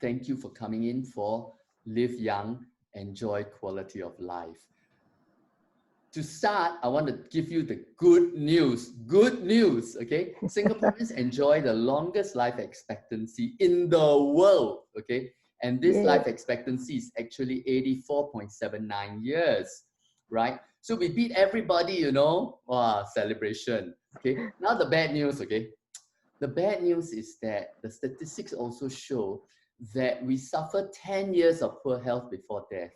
thank you for coming in for Live Young, Enjoy Quality of Life. To start, I want to give you the good news. Good news, okay? Singaporeans enjoy the longest life expectancy in the world, okay? And this life expectancy is actually 84.79 years, right? So we beat everybody, you know. Wow, celebration, okay? Now the bad news, okay? The bad news is that the statistics also show that we suffer 10 years of poor health before death.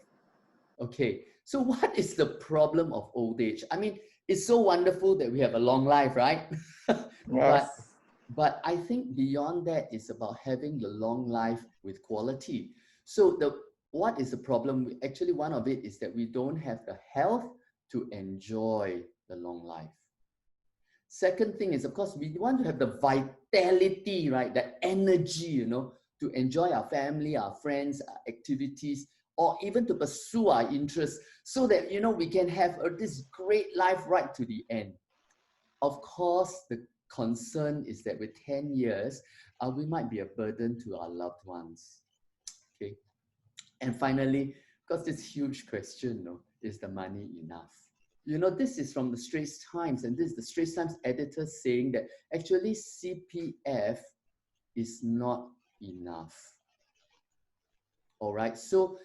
Okay, so what is the problem of old age? I mean, it's so wonderful that we have a long life, right? but Yes. but I think beyond that is about having the long life with quality. So what is the problem? Actually, one of it is that we don't have the health to enjoy the long life. Second thing is, of course, we want to have the vitality, right? The energy, you know, to enjoy our family, our friends, our activities, or even to pursue our interests so that, you know, we can have this great life right to the end. Of course, the concern is that with 10 years, we might be a burden to our loved ones. Okay. And finally, because this huge question, no, is the money enough? You know, this is from the Straits Times, and this is the Straits Times editor saying that actually CPF is not enough. All right, so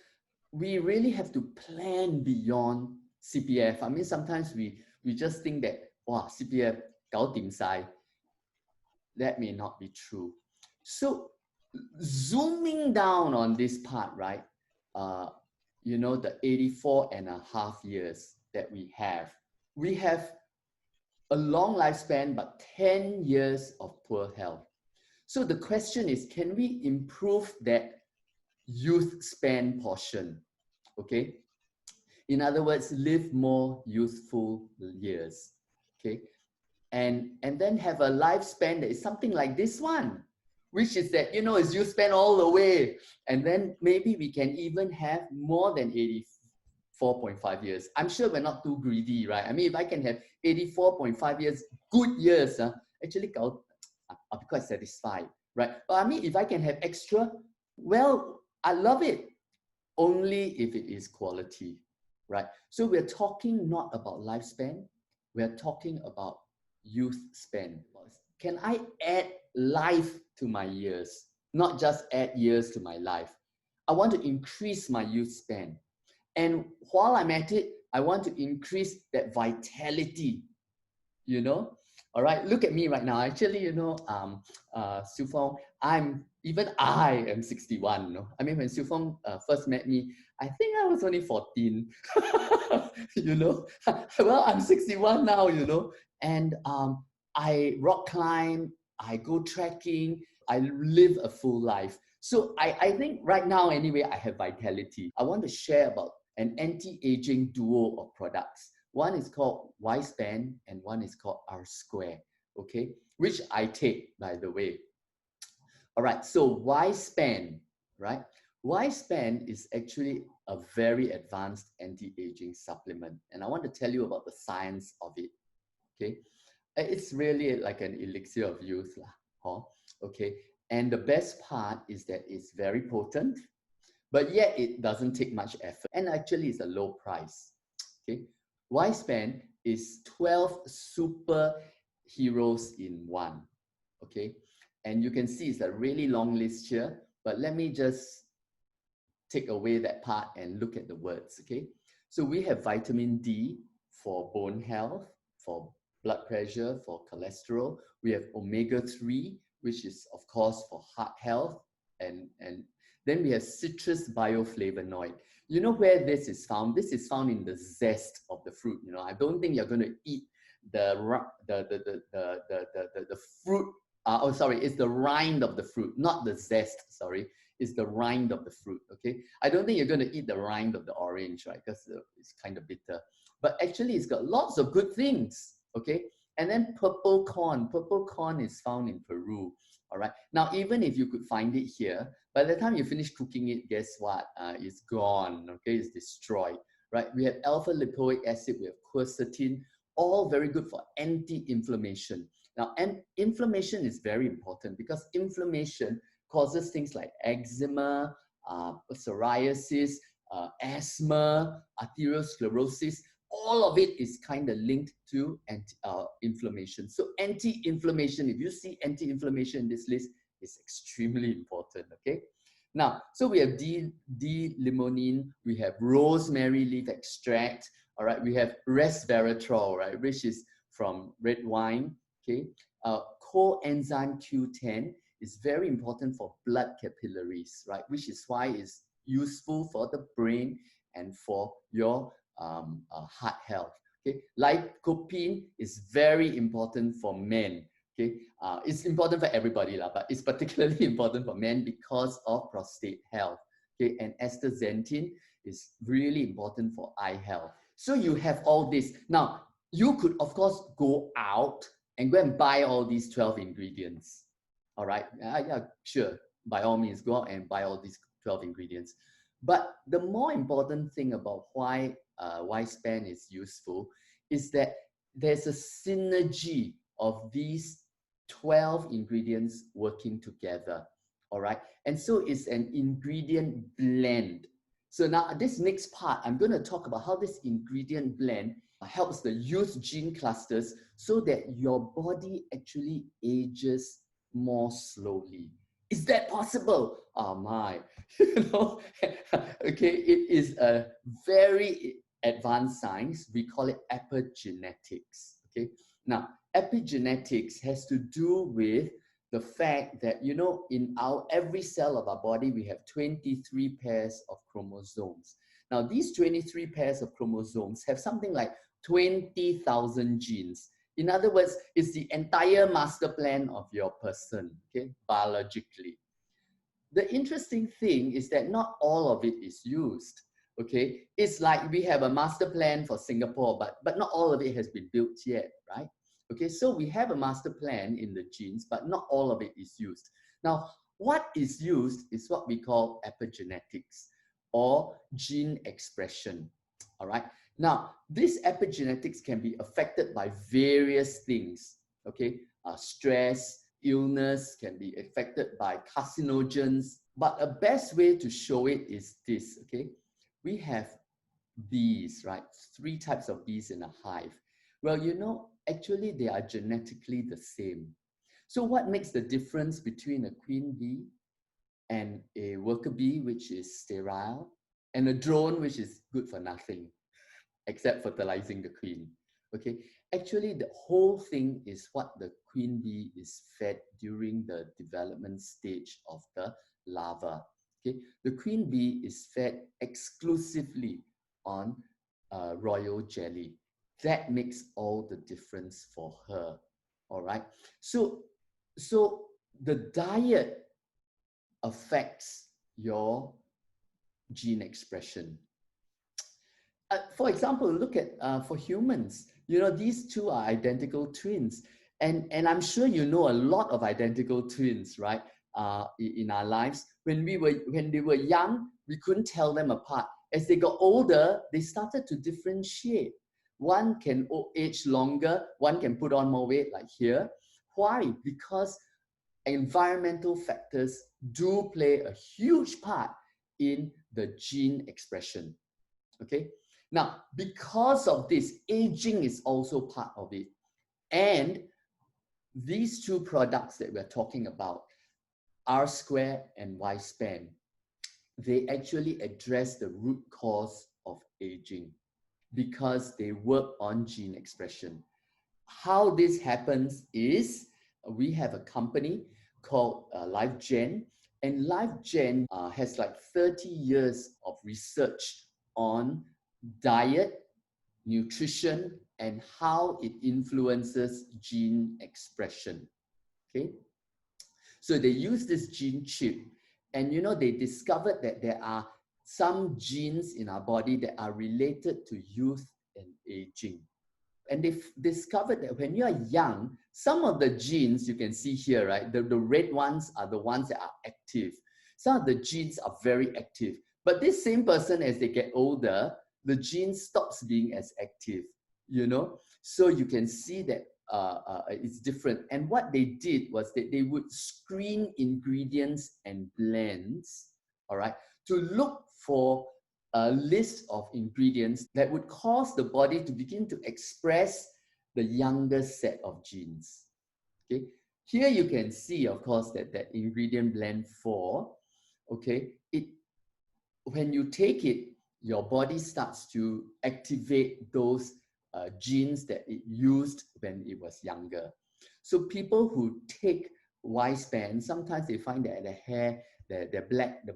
we really have to plan beyond CPF. I mean, sometimes we just think that, wow, CPF, 搞掂晒. That may not be true. So zooming down on this part, right? You know, the 84.5 years that we have a long lifespan, but 10 years of poor health. So the question is, can we improve that youth span portion? Okay. In other words, live more youthful years. Okay. And then have a lifespan that is something like this one, which is that, you know, is you spend all the way. And then maybe we can even have more than 84.5 years. I'm sure we're not too greedy, right? I mean, if I can have 84.5 years, good years, actually, I'll be quite satisfied, right? But I mean, if I can have extra, well, I love it, only if it is quality, right? So we're talking not about lifespan, we're talking about youth span. Can I add life to my years, not just add years to my life? I want to increase my youth span. And while I'm at it, I want to increase that vitality, you know? All right, look at me right now. Actually, you know, Siu Fong, I am 61. You know? I mean, when Siu Fong first met me, I think I was only 14. You know, well, I'm 61 now, you know, and I rock climb, I go trekking, I live a full life. So I think right now, anyway, I have vitality. I want to share about an anti-aging duo of products. One is called Y-Span and one is called R-Square, okay? Which I take, by the way. All right, so Y-Span, right? Y-Span is actually a very advanced anti-aging supplement. And I want to tell you about the science of it, okay? It's really like an elixir of youth, huh? Okay? And the best part is that it's very potent, but yet it doesn't take much effort. And actually it's a low price, okay? Y-Span is 12 super heroes in one, okay? And you can see it's a really long list here, but let me just take away that part and look at the words, okay? So we have vitamin D for bone health, for blood pressure, for cholesterol. We have omega-3, which is, of course, for heart health. And then we have citrus bioflavonoid. You know where this is found? This is found in the zest of the fruit. You know, I don't think you're going to eat the fruit. Oh, sorry, it's the rind of the fruit, not the zest, sorry. It's the rind of the fruit, okay? I don't think you're going to eat the rind of the orange, right? Because it's kind of bitter. But actually, it's got lots of good things, okay? And then purple corn. Purple corn is found in Peru, all right? Now, even if you could find it here, by the time you finish cooking it, guess what? It's gone, okay? It's destroyed, right? We have alpha lipoic acid, we have quercetin, all very good for anti-inflammation. Now, and inflammation is very important because inflammation causes things like eczema, psoriasis, asthma, arteriosclerosis. All of it is kind of linked to inflammation. So anti-inflammation, if you see anti-inflammation in this list, is extremely important, okay? Now, so we have D-limonene, we have rosemary leaf extract, all right? We have resveratrol, right, which is from red wine, okay? Coenzyme Q10 is very important for blood capillaries, right? Which is why it's useful for the brain and for your heart health. Okay, lycopene is very important for men. Okay, it's important for everybody lah, but it's particularly important for men because of prostate health. Okay, and astaxanthin is really important for eye health. So you have all this. Now, you could, of course, go out and go and buy all these 12 ingredients. All right, yeah, sure. By all means, go out and buy all these 12 ingredients. But the more important thing about why Y-Span is useful is that there's a synergy of these 12 ingredients working together. All right, and so it's an ingredient blend. So now this next part, I'm going to talk about how this ingredient blend helps the youth gene clusters so that your body actually ages more slowly. Is that possible? Oh my, you know, okay, it is a very advanced science. We call it epigenetics, okay? Now, epigenetics has to do with the fact that, you know, in every cell of our body, we have 23 pairs of chromosomes. Now, these 23 pairs of chromosomes have something like 20,000 genes. In other words, it's the entire master plan of your person, okay, biologically. The interesting thing is that not all of it is used, okay? It's like we have a master plan for Singapore, but not all of it has been built yet, right? Okay, so we have a master plan in the genes, but not all of it is used. Now, what is used is what we call epigenetics or gene expression, all right? Now, this epigenetics can be affected by various things, okay? Stress, illness can be affected by carcinogens, but a best way to show it is this, okay? We have bees, right? 3 types of bees in a hive. Well, you know, actually they are genetically the same. So what makes the difference between a queen bee and a worker bee, which is sterile, and a drone, which is good for nothing, except fertilizing the queen? Okay, actually the whole thing is what the queen bee is fed during the development stage of the larva. Okay, the queen bee is fed exclusively on royal jelly. That makes all the difference for her. All right, so the diet affects your gene expression. For example, look at for humans, you know, these two are identical twins. And I'm sure you know a lot of identical twins, right? In our lives. When they were young, we couldn't tell them apart. As they got older, they started to differentiate. One can age longer, one can put on more weight, like here. Why? Because environmental factors do play a huge part in the gene expression. Okay? Now, because of this, aging is also part of it. And these two products that we're talking about, R-Square and Y-Span, they actually address the root cause of aging because they work on gene expression. How this happens is we have a company called LifeGen, and LifeGen has like 30 years of research on diet, nutrition, and how it influences gene expression. Okay, so they use this gene chip, and you know, they discovered that there are some genes in our body that are related to youth and aging. And they've discovered that when you are young, some of the genes you can see here, right? The red ones are the ones that are active. Some of the genes are very active. But this same person, as they get older, the gene stops being as active, you know? So you can see that it's different. And what they did was that they would screen ingredients and blends, all right, to look for a list of ingredients that would cause the body to begin to express the younger set of genes. Okay, here you can see, of course, that ingredient blend 4, okay, when you take it, your body starts to activate those genes that it used when it was younger. So people who take Y-span, sometimes they find that the hair, the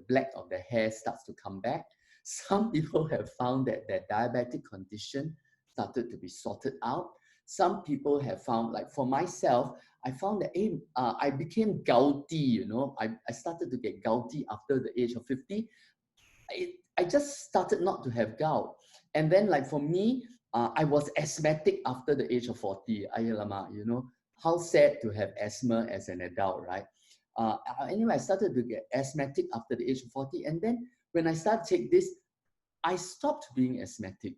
black of the hair starts to come back. Some people have found that their diabetic condition started to be sorted out. Some people have found, like for myself, I found that I became gouty, you know. I started to get gouty after the age of 50. I just started not to have gout. And then like for me, I was asthmatic after the age of 40. You know, how sad to have asthma as an adult, right? Anyway, I started to get asthmatic after the age of 40. And then when I started to take this, I stopped being asthmatic.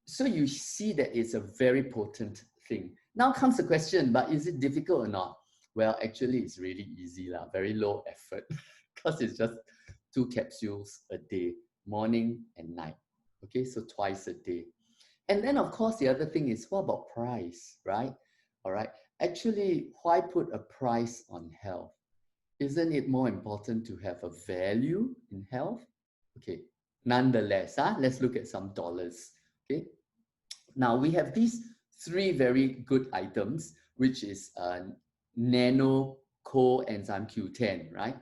So you see that it's a very potent thing. Now comes the question, but is it difficult or not? Well, actually, it's really easy, very low effort, because it's just 2 capsules a day, morning and night. Okay, so twice a day. And then, of course, the other thing is, what about price, right? All right. Actually, why put a price on health? Isn't it more important to have a value in health? Okay, nonetheless, let's look at some dollars. Okay, now we have these 3 very good items, which is nano coenzyme Q10, right?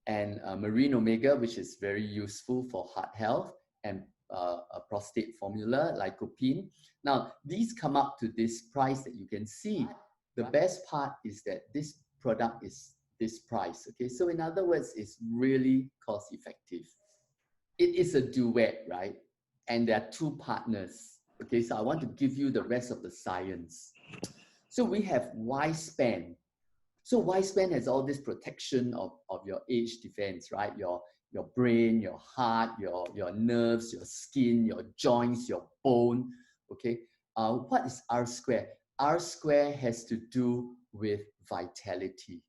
And marine omega, which is very useful for heart health, and a prostate formula, lycopene. Now, these come up to this price that you can see. The best part is that this product is this price, okay? So in other words, it's really cost effective. It is a duet, right? And there are 2 partners, okay? So I want to give you the rest of the science. So we have Y-span. So Y-span has all this protection of your age defense, right? Your brain, your heart, your nerves, your skin, your joints, your bone, okay? What is R square? R square has to do with vitality,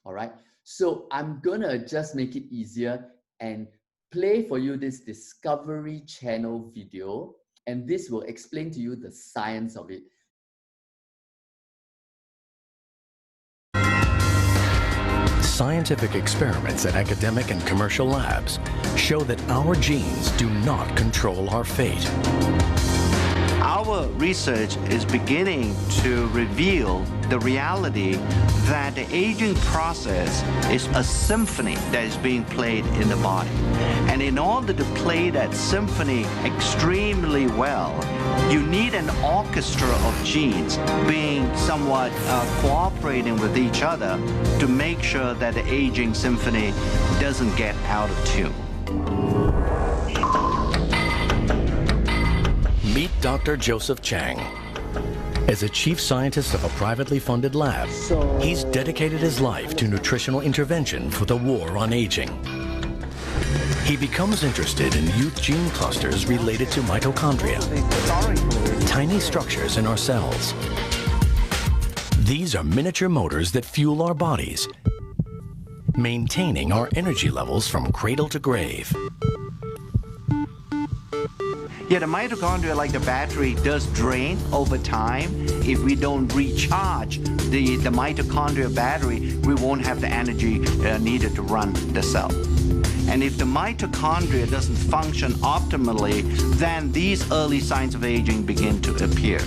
all right? So I'm gonna just make it easier and play for you this Discovery Channel video, and this will explain to you the science of it. Scientific experiments at academic and commercial labs show that our genes do not control our fate. Our research is beginning to reveal the reality that the aging process is a symphony that is being played in the body. And in order to play that symphony extremely well, you need an orchestra of genes being somewhat cooperating with each other to make sure that the aging symphony doesn't get out of tune. Meet Dr. Joseph Chang. As a chief scientist of a privately funded lab, he's dedicated his life to nutritional intervention for the war on aging. He becomes interested in youth gene clusters related to mitochondria, tiny structures in our cells. These are miniature motors that fuel our bodies, maintaining our energy levels from cradle to grave. Yeah, the mitochondria, like the battery, does drain over time. If we don't recharge the mitochondria battery, we won't have the energy needed to run the cell. And if the mitochondria doesn't function optimally, then these early signs of aging begin to appear.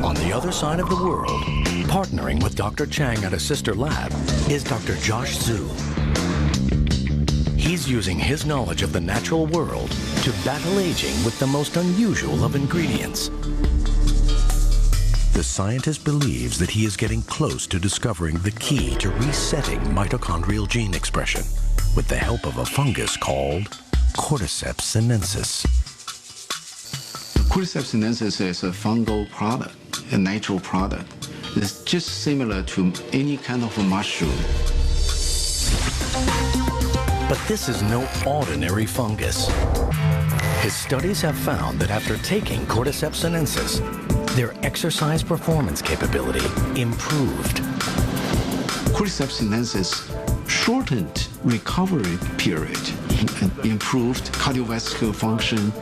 On the other side of the world, partnering with Dr. Chang at a sister lab, is Dr. Josh Zhu. He's using his knowledge of the natural world to battle aging with the most unusual of ingredients. The scientist believes that he is getting close to discovering the key to resetting mitochondrial gene expression with the help of a fungus called Cordyceps sinensis. Cordyceps sinensis is a fungal product, a natural product. It's just similar to any kind of a mushroom. But this is no ordinary fungus. His studies have found that after taking Cordyceps sinensis, their exercise performance capability improved. Cordyceps sinensis shortened recovery period and improved cardiovascular function.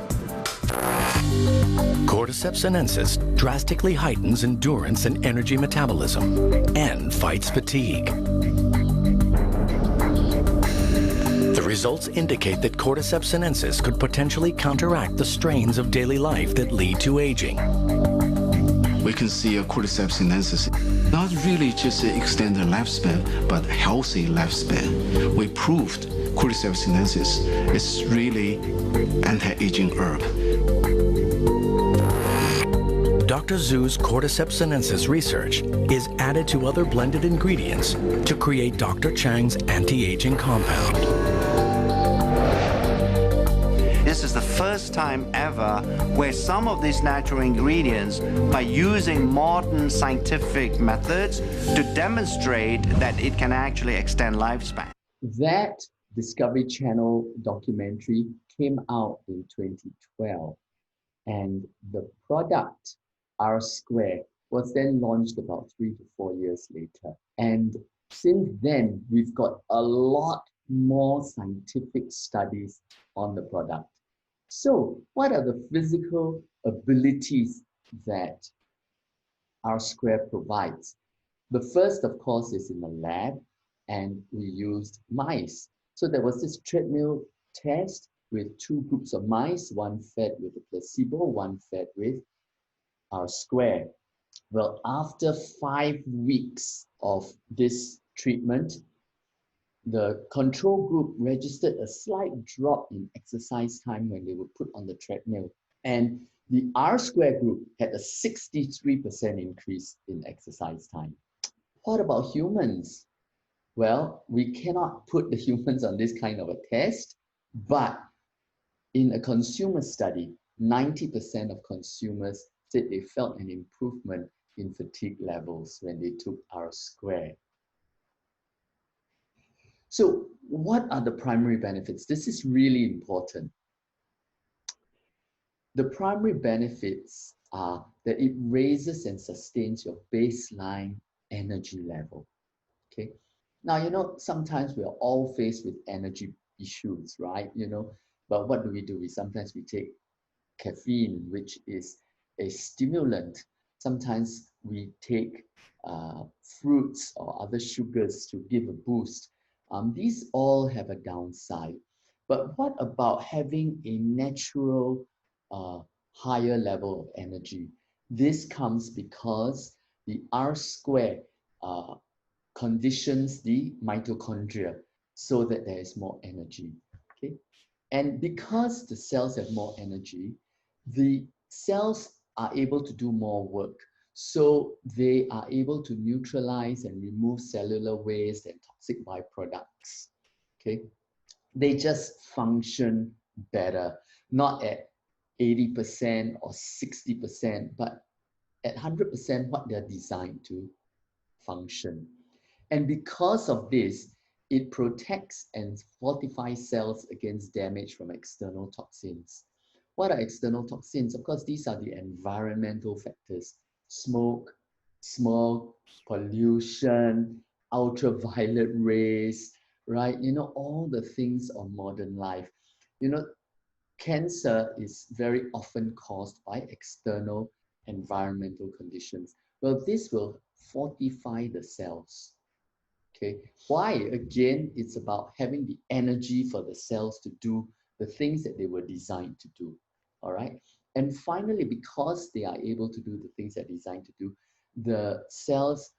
Cordyceps sinensis drastically heightens endurance and energy metabolism and fights fatigue. The results indicate that Cordyceps sinensis could potentially counteract the strains of daily life that lead to aging. We can see a Cordyceps sinensis not really just extend the lifespan, but healthy lifespan. We proved Cordyceps sinensis is really anti-aging herb. Dr. Zhu's Cordyceps sinensis research is added to other blended ingredients to create Dr. Chang's anti-aging compound. This is the first time ever where some of these natural ingredients, by using modern scientific methods, to demonstrate that it can actually extend lifespan. That Discovery Channel documentary came out in 2012, and the product R-Square was then launched about 3 to 4 years later. And since then, we've got a lot more scientific studies on the product. So what are the physical abilities that R-Square provides? The first, of course, is in the lab, and we used mice. So there was this treadmill test with 2 groups of mice, one fed with a placebo, one fed with R-Square. Well, after 5 weeks of this treatment, the control group registered a slight drop in exercise time when they were put on the treadmill. And the R-Square group had a 63% increase in exercise time. What about humans? Well, we cannot put the humans on this kind of a test, but in a consumer study, 90% of consumers said they felt an improvement in fatigue levels when they took R-Square. So what are the primary benefits? This is really important. The primary benefits are that it raises and sustains your baseline energy level. Okay. Now, you know, sometimes we are all faced with energy issues, right? You know, but what do? Sometimes we take caffeine, which is a stimulant. Sometimes we take fruits or other sugars to give a boost. These all have a downside. But what about having a natural higher level of energy? This comes because the R-Square conditions the mitochondria so that there is more energy. Okay? And because the cells have more energy, the cells are able to do more work. So they are able to neutralize and remove cellular waste and toxic byproducts. Okay? They just function better, not at 80% or 60%, but at 100% what they're designed to function. And because of this, it protects and fortifies cells against damage from external toxins. What are external toxins? Of course, these are the environmental factors. Smoke, pollution, ultraviolet rays, right? You know, all the things of modern life. You know, cancer is very often caused by external environmental conditions. Well, this will fortify the cells. Okay, why? Again, it's about having the energy for the cells to do the things that they were designed to do. All right. And finally, because they are able to do the things they're designed to do, the cells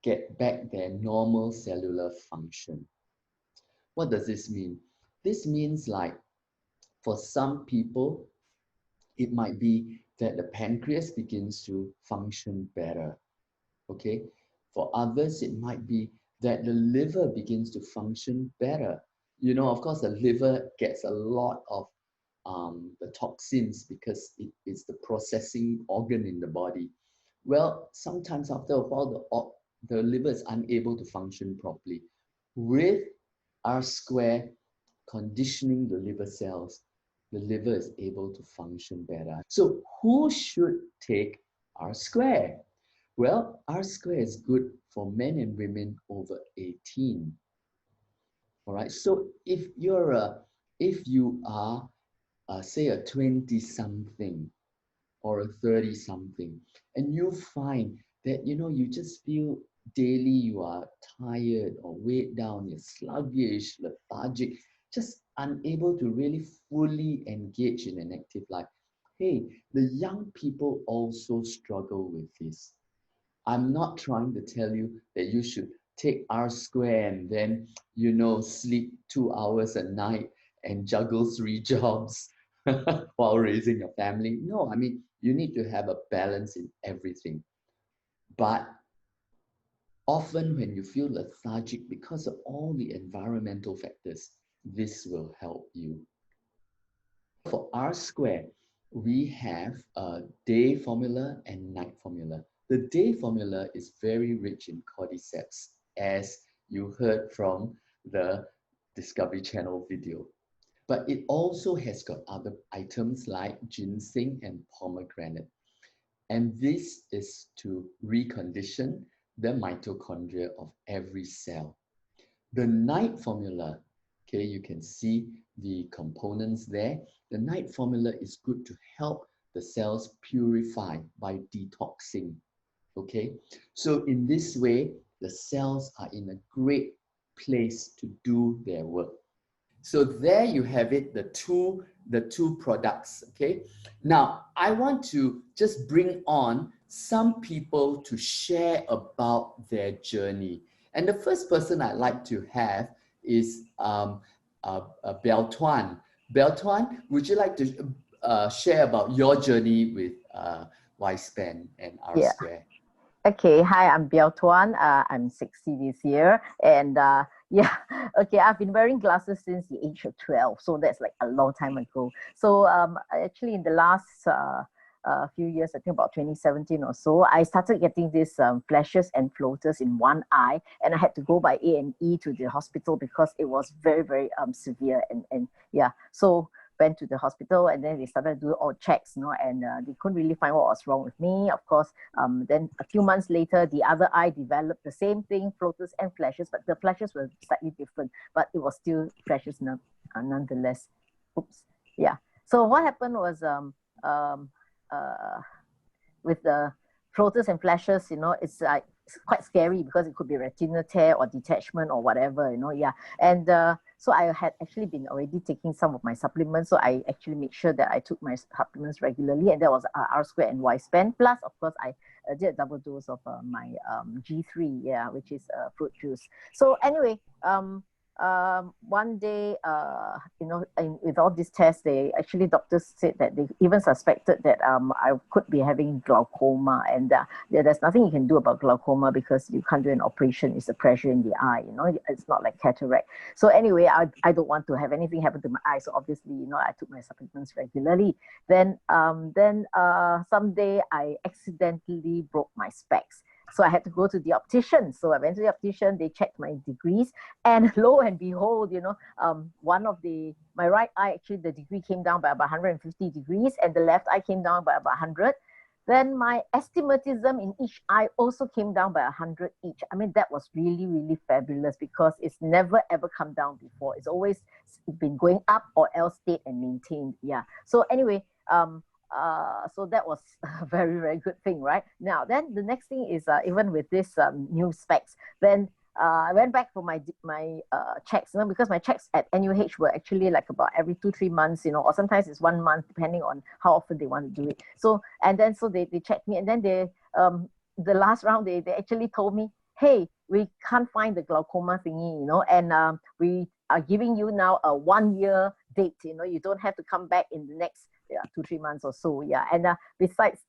get back their normal cellular function. What does this mean? This means, like, for some people, it might be that the pancreas begins to function better. Okay. For others, it might be that the liver begins to function better. You know, of course, the liver gets a lot of the toxins because it is the processing organ in the body. Well, sometimes after a while, the liver is unable to function properly. With R-Square conditioning the liver cells, the liver is able to function better. So who should take R square. Well, R square is good for men and women over 18. All right. So if you are say a 20 something or a 30 something, and you find that you just feel daily you are tired or weighed down, you're sluggish, lethargic, just unable to really fully engage in an active life. Hey, the young people also struggle with this. I'm not trying to tell you that you should take R square and then, sleep 2 hours a night and juggle 3 jobs while raising a family. No, I mean, you need to have a balance in everything. But often when you feel lethargic because of all the environmental factors, this will help you. For R square, we have a day formula and night formula. The day formula is very rich in cordyceps, as you heard from the Discovery Channel video. But it also has got other items like ginseng and pomegranate. And this is to recondition the mitochondria of every cell. The night formula, okay, you can see the components there. The night formula is good to help the cells purify by detoxing, okay? So in this way, the cells are in a great place to do their work. So there you have it, the two products, okay? Now, I want to just bring on some people to share about their journey. And the first person I'd like to have is Beltuan. Beltuan, would you like to share about your journey with Y-Span and R Square? Okay, hi, I'm Beltuan. I'm 60 this year. And okay, I've been wearing glasses since the age of 12. So that's like a long time ago. So actually in the last few years, I think about 2017 or so, I started getting these flashes and floaters in one eye, and I had to go by A&E to the hospital because it was very, very severe. And yeah, so went to the hospital, and then they started to do all checks, and they couldn't really find what was wrong with me. Of course, then a few months later, the other eye developed the same thing, floaters and flashes, but the flashes were slightly different, but it was still flashes nonetheless. Oops. Yeah. So what happened was with the floaters and flashes, it's like quite scary because it could be retinal tear or detachment or whatever, yeah. And so I had actually been already taking some of my supplements. So I actually made sure that I took my supplements regularly, and that was R Square and Y-Span. Plus, of course, I did a double dose of my G3, yeah, which is fruit juice. So anyway, one day, with all these tests, doctors said that they even suspected that I could be having glaucoma, and there's nothing you can do about glaucoma because you can't do an operation. It's a pressure in the eye, it's not like cataract. So anyway, I don't want to have anything happen to my eye. So obviously, I took my supplements regularly. Then someday I accidentally broke my specs. So I had to go to the optician. So I went to the optician, they checked my degrees, and lo and behold, one of my right eye, actually the degree came down by about 150 degrees, and the left eye came down by about 100. Then my astigmatism in each eye also came down by 100 each. I mean, that was really, really fabulous because it's never ever come down before. It's always been going up or else stayed and maintained. Yeah. So anyway, so that was a very, very good thing, right? Now, then the next thing is even with this new specs, then I went back for my checks, because my checks at NUH were actually like about every 2-3 months, or sometimes it's 1 month, depending on how often they want to do it. So, and then so they checked me, and then the last round, they actually told me, hey, we can't find the glaucoma thingy, and we are giving you now a 1-year date, you don't have to come back in the next 2-3 months or so, yeah. And besides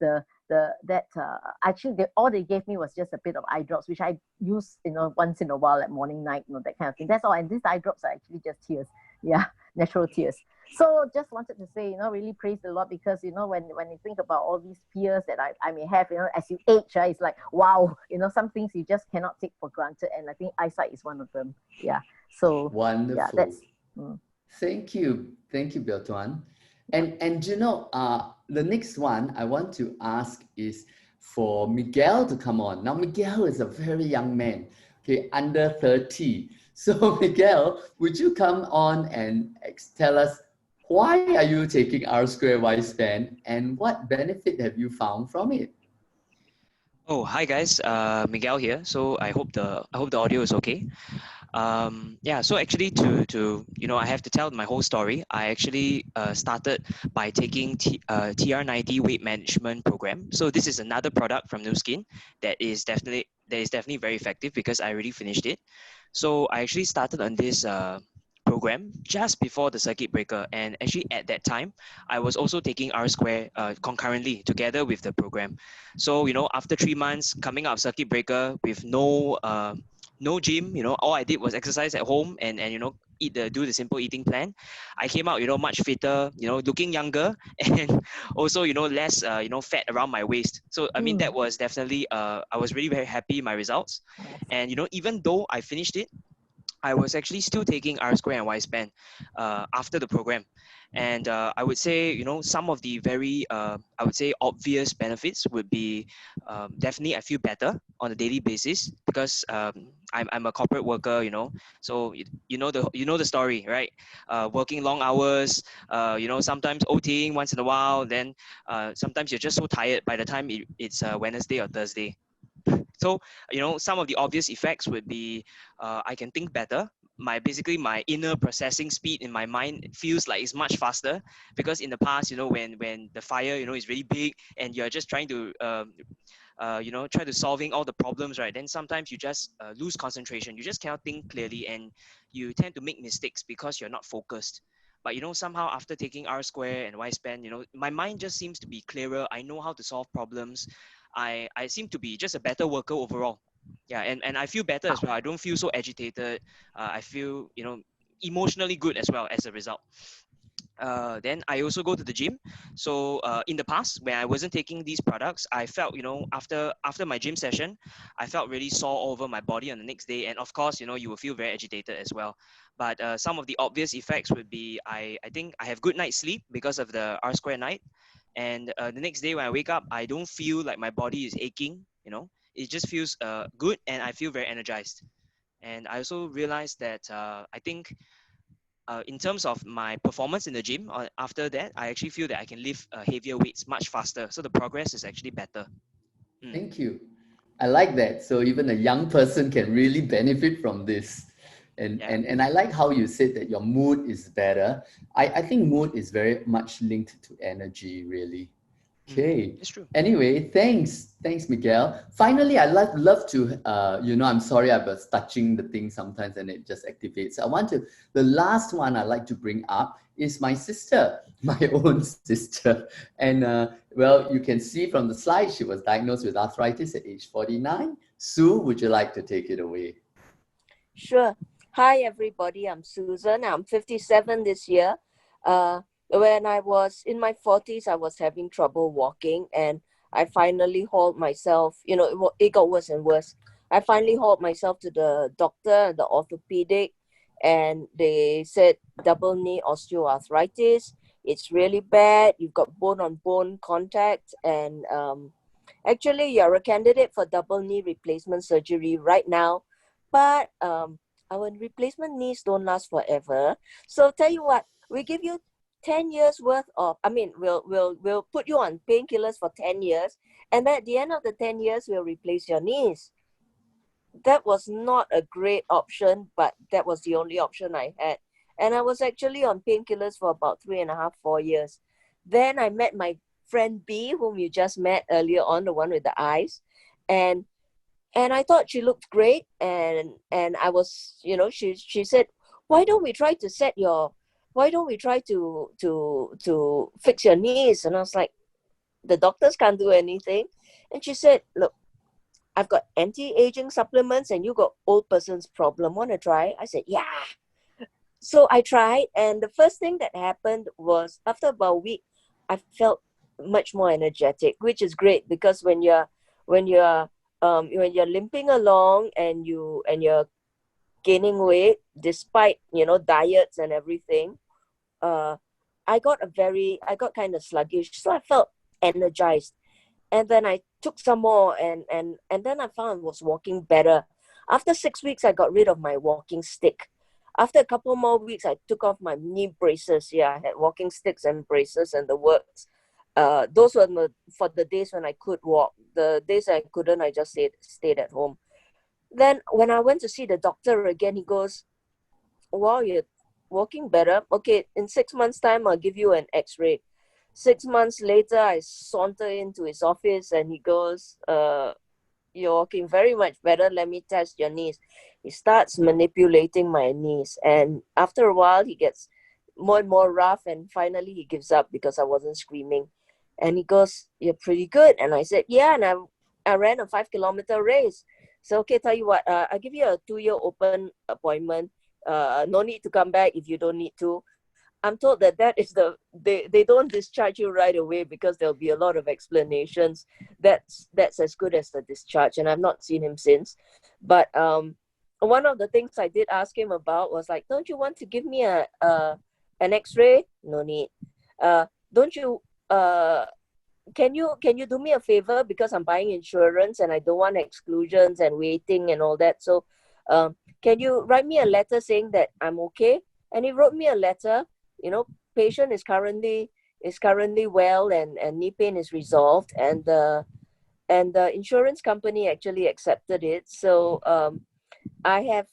actually all they gave me was just a bit of eye drops, which I use once in a while, like morning, night, that kind of thing. That's all. And these eye drops are actually just tears, yeah, natural tears. So just wanted to say, really praise the Lord, because when you think about all these fears that I may have, as you age, it's like, wow, some things you just cannot take for granted, and I think eyesight is one of them. Yeah. So wonderful. Yeah, that's Thank you, Beltuan. And the next one I want to ask is for Miguel to come on. Now, Miguel is a very young man, okay, under 30. So Miguel, would you come on and tell us why are you taking R square Y span and what benefit have you found from it? Oh, hi guys, Miguel here. So I hope the audio is okay. Yeah, so actually I have to tell my whole story. I actually started by taking TR90 weight management program. So this is another product from Nu Skin that is definitely very effective because I already finished it. So I actually started on this program just before the circuit breaker, and actually at that time I was also taking R square concurrently together with the program. So after 3 months coming out of circuit breaker with no gym, all I did was exercise at home and do the simple eating plan. I came out much fitter, looking younger, and also less fat around my waist. So I mean that was definitely I was really very happy my results. And even though I finished it, I was actually still taking R square and Y span after the program. And I would say, some of the very, I would say, obvious benefits would be definitely I feel better on a daily basis because I'm a corporate worker, so you know the story, right? Working long hours, sometimes OTing once in a while, then sometimes you're just so tired by the time it's Wednesday or Thursday. So, some of the obvious effects would be I can think better. Basically my inner processing speed in my mind feels like it's much faster, because in the past, when the fire, is really big and you're just trying to, try to solving all the problems, right? Then sometimes you just lose concentration. You just cannot think clearly and you tend to make mistakes because you're not focused. But somehow after taking R square and Y span, my mind just seems to be clearer. I know how to solve problems. I seem to be just a better worker overall. Yeah, and I feel better as well. I don't feel so agitated. I feel, emotionally good as well as a result. Then I also go to the gym. So in the past, when I wasn't taking these products, I felt, after my gym session, I felt really sore all over my body on the next day. And of course, you will feel very agitated as well. But some of the obvious effects would be, I think I have good night's sleep because of the R square night. And the next day when I wake up, I don't feel like my body is aching, it just feels good and I feel very energized. And I also realized that I think in terms of my performance in the gym, after that, I actually feel that I can lift heavier weights much faster. So the progress is actually better. Thank you. I like that. So even a young person can really benefit from this. And I like how you said that your mood is better. I think mood is very much linked to energy, really. Okay. It's true. Anyway, thanks, Miguel. Finally, I'd love to, I'm sorry I was touching the thing sometimes and it just activates. The last one I'd like to bring up is my sister, my own sister. And well, you can see from the slide, she was diagnosed with arthritis at age 49. Sue, would you like to take it away? Sure. Hi, everybody. I'm Susan. I'm 57 this year. When I was in my 40s, I was having trouble walking, and I finally hauled myself, it got worse and worse. I finally hauled myself to the doctor, the orthopedic, and they said double knee osteoarthritis. It's really bad. You've got bone-on-bone contact, and actually, you're a candidate for double knee replacement surgery right now, but our replacement knees don't last forever. So tell you what, we give you 10 years worth of, we'll put you on painkillers for 10 years. And then at the end of the 10 years, we'll replace your knees. That was not a great option, but that was the only option I had. And I was actually on painkillers for about 3.5, 4 years. Then I met my friend B, whom you just met earlier on, the one with the eyes. And I thought she looked great. And I was, she said, why don't we try to fix your knees? And I was like, the doctors can't do anything. And she said, look, I've got anti-aging supplements and you got old person's problem. Want to try? I said, yeah. So I tried. And the first thing that happened was after about a week, I felt much more energetic, which is great because when you're limping along and you're gaining weight despite diets and everything, I got kind of sluggish, so I felt energized. And then I took some more, and then I found I was walking better. After 6 weeks, I got rid of my walking stick. After a couple more weeks, I took off my knee braces. Yeah, I had walking sticks and braces and the works. Those were for the days when I could walk. The days I couldn't, I just stayed at home. Then when I went to see the doctor again, he goes, wow, you're walking better. Okay, in 6 months' time, I'll give you an x-ray. 6 months later, I saunter into his office and he goes, you're walking very much better. Let me test your knees. He starts manipulating my knees. And after a while, he gets more and more rough. And finally, he gives up because I wasn't screaming. And he goes, you're pretty good. And I said, yeah. And I ran a 5-kilometer race. So, okay, tell you what, I'll give you a 2-year open appointment. No need to come back if you don't need to. I'm told that is they don't discharge you right away because there'll be a lot of explanations. That's as good as the discharge, and I've not seen him since. But one of the things I did ask him about was like, don't you want to give me an X-ray? No need. Don't you? Can you do me a favor, because I'm buying insurance and I don't want exclusions and waiting and all that. So can you write me a letter saying that I'm okay? And he wrote me a letter. You know, patient is currently well and knee pain is resolved, and the insurance company actually accepted it. So I have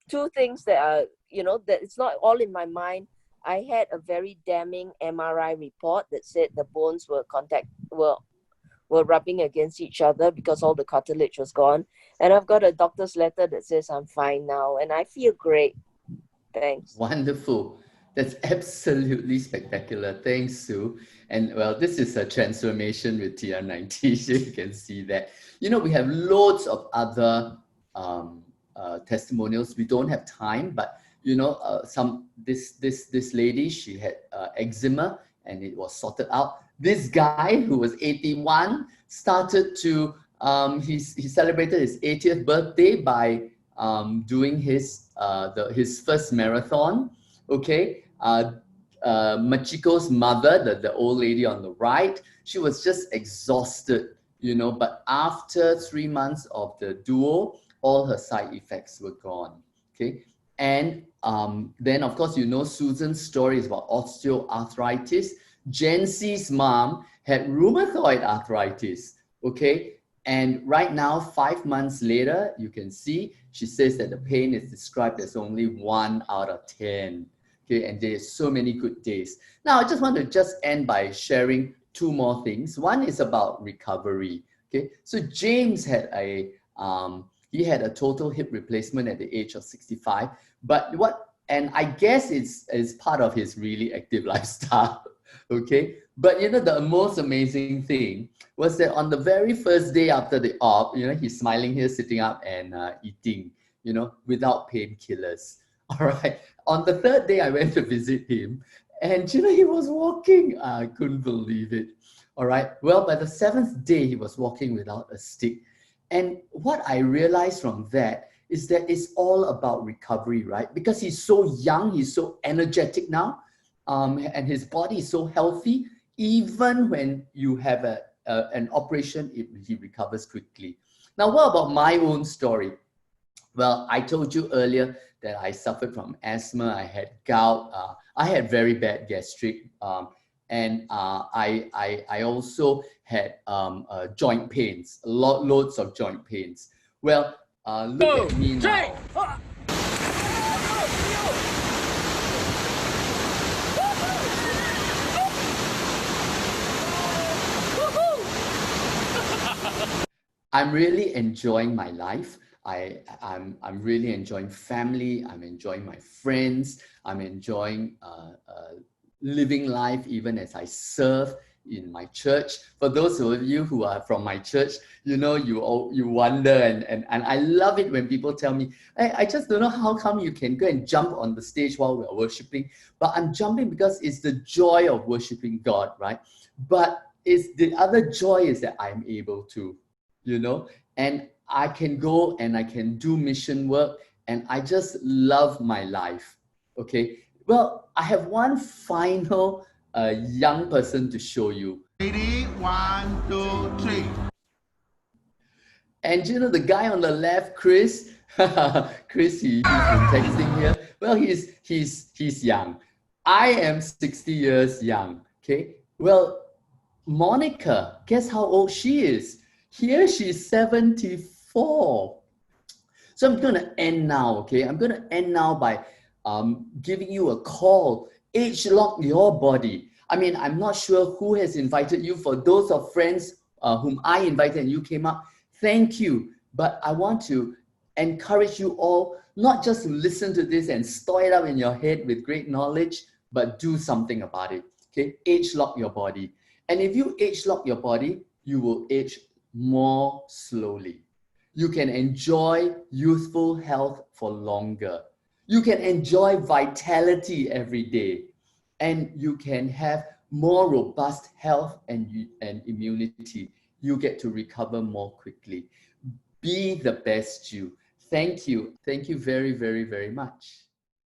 two things that are, you know, that it's not all in my mind. I had a very damning MRI report that said the bones were rubbing against each other because all the cartilage was gone. And I've got a doctor's letter that says I'm fine now and I feel great. Thanks. Wonderful. That's absolutely spectacular. Thanks, Sue. And well, this is a transformation with TR90. So you can see that. You know, we have loads of other testimonials. We don't have time, but you know, this lady, she had eczema and it was sorted out. This guy who was 81 started to he celebrated his 80th birthday by doing his first marathon. Okay, Machiko's mother, the old lady on the right, she was just exhausted, you know, but after 3 months of the duo, all her side effects were gone. Okay, and then of course, you know, Susan's story is about osteoarthritis. Jency's mom had rheumatoid arthritis. Okay, and right now, 5 months later, you can see she says that the pain is described as only 1 out of 10. Okay, and there's so many good days. Now, I just want to end by sharing 2 more things. One is about recovery. Okay, so James had a total hip replacement at the age of 65. And I guess it's part of his really active lifestyle. Okay, but you know, the most amazing thing was that on the very first day after the op, you know, he's smiling here, sitting up and eating, you know, without painkillers. All right. On the 3rd day, I went to visit him and, you know, he was walking. I couldn't believe it. All right. Well, by the 7th day, he was walking without a stick. And what I realized from that is that it's all about recovery, right? Because he's so young, he's so energetic now, and his body is so healthy. Even when you have an operation, he recovers quickly. Now, what about my own story? Well, I told you earlier that I suffered from asthma, I had gout, I had very bad gastric, and I also had joint pains, loads of joint pains. Well, look at me now. I'm really enjoying my life. I'm really enjoying family. I'm enjoying my friends. I'm enjoying living life even as I serve in my church. For those of you who are from my church, you know, you wonder and I love it when people tell me, hey, I just don't know how come you can go and jump on the stage while we're worshiping. But I'm jumping because it's the joy of worshiping God, right? But it's the other joy is that I'm able to, you know, and I can go and I can do mission work and I just love my life. Okay. Well, I have one final young person to show you. Lady, 1, 2, 3. And you know the guy on the left, Chris. Chris, he's been texting here. Well, he's young. I am 60 years young. Okay. Well, Monica, guess how old she is? Here she's 74. So I'm going to end now. Okay. I'm going to end now by giving you a call. Age lock your body. I mean, I'm not sure who has invited you. For those of friends whom I invited and you came up, thank you. But I want to encourage you all not just to listen to this and store it up in your head with great knowledge, but do something about it. Okay, age lock your body. And if you age lock your body, you will age more slowly. You can enjoy youthful health for longer. You can enjoy vitality every day. And you can have more robust health and immunity. You get to recover more quickly. Be the best you. Thank you. Thank you very, very, very much.